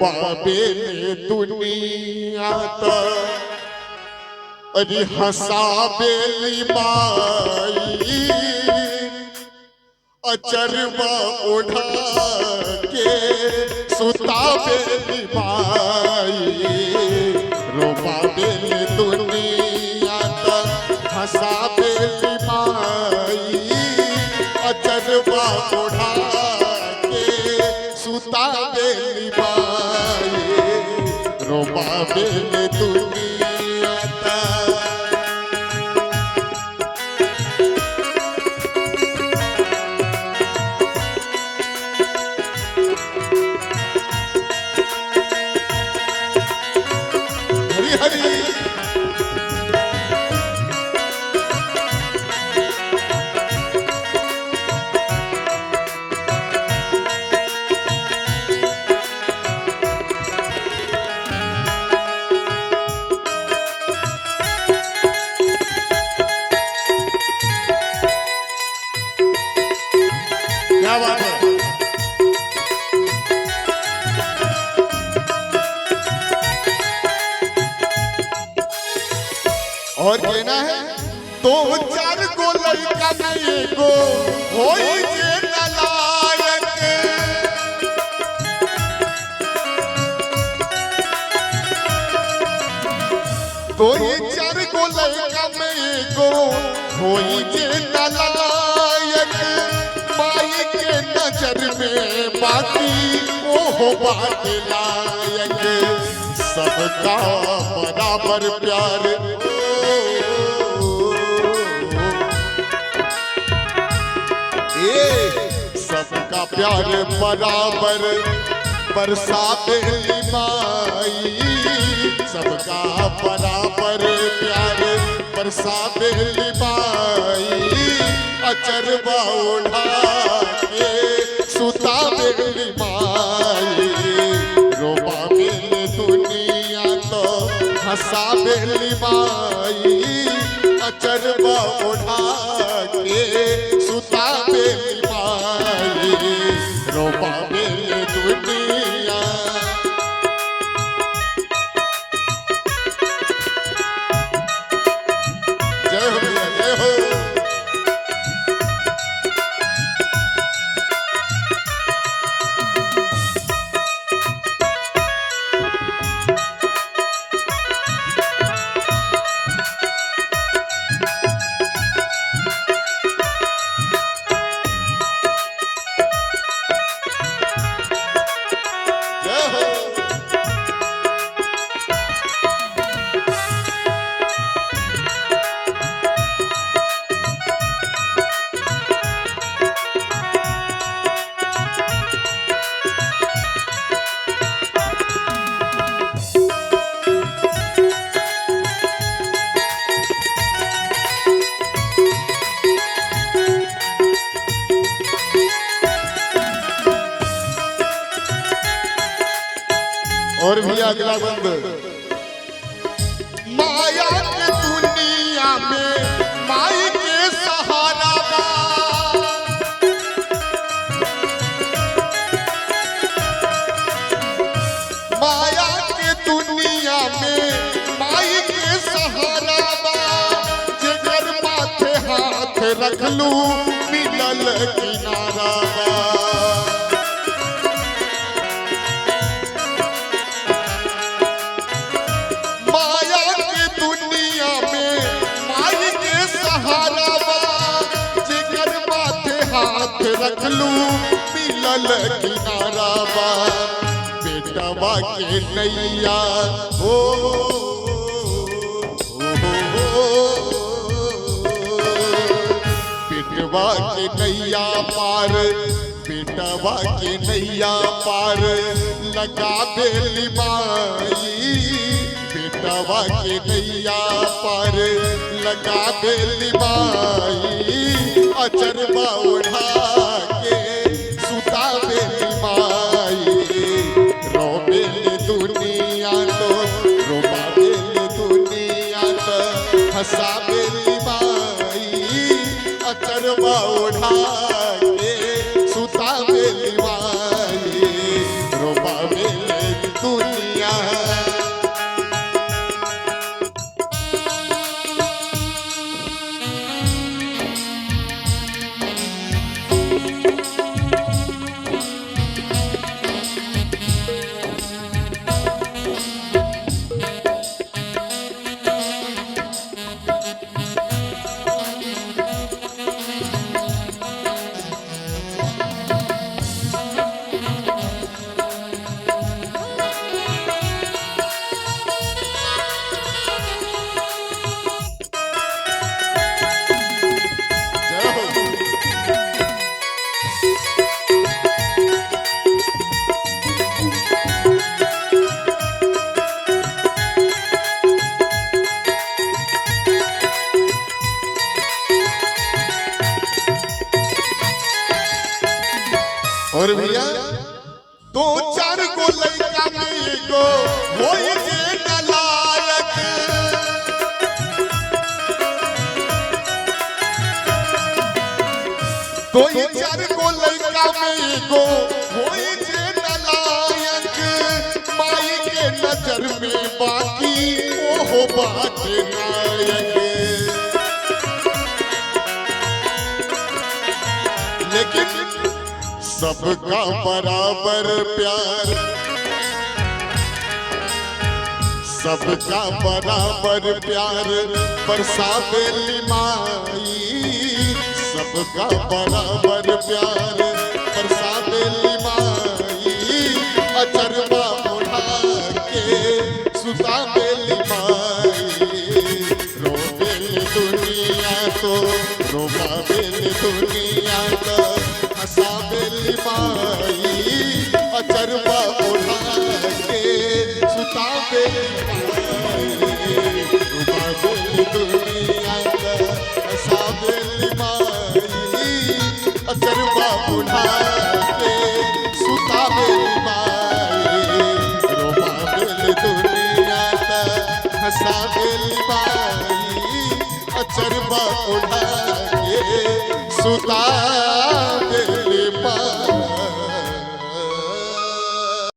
पाबेले दुनिया अरे हसाबेली माई अचरवा उठा के सुताबेली माई रोबाबेली दुनिया हसाबेली माई अचरवा उठा के सुताबेली माई रोबाबेली दुनिया क्या बात है। और कहना है दो चार गो लड़का नहीं गो होई जे नलायक दो चार गो लड़का नहीं गो होई जे नलायक माई के नजर में बाकी ओहो बात लायक सबका बराबर प्यार सबका प्यार बराबर बरसाबेली माई सबका बराबर प्यार बरसाबेली माई अचरवा उठा के सुताबेली माई रोबाबेली दुनिया तो हंसाबेली माई अचरवा उठा के सुताबेली माई रोबाबेली दुनिया जय हो भैया जय हो। और भी अगला बंद माया के दुनिया में माई के सहारा माया के दुनिया में माई के सहारा जेकर माथे हाथ रख लू मिलल किनारा रख लू मिलल किनारा बा बेटवा के नैया हो बेटवा के नैया पार बेटवा के नैया पार लगा बेली माई बेटवा के नैया पार लगा बेली माई अचरवा उठा के सुताबेली माई रोबेली दुनिया तो रोबाबेली दुनिया तो हंसाबेली माई अचरवा उठा के सुताबेली माई रोबाबेली दुनिया। और भैया दो चार गो लड़का में एगो होई जे नलायक। दो चार गो लड़का में एगो होई जे नलायक। माई के नजर में बाकी ओहो बाटे नायक। लेकिन सबका बराबर प्यार, सबका बराबर प्यार बरसावेली माई। सबका बराबर प्यार बरसावेली माई। अचरवा उठा के सुतावेली माई। रोवेली दुनिया तो रोवावेली दुनिया तो हंसावेली माई। अचरवा उठा के सुतावेली माई। रोवावेली दुनिया तो हंसावेली माई। अचरवा उठा के सुतावेली माई। रोवावेली दुनिया तो हंसावेली माई। अचरवा उठा के सुतावेली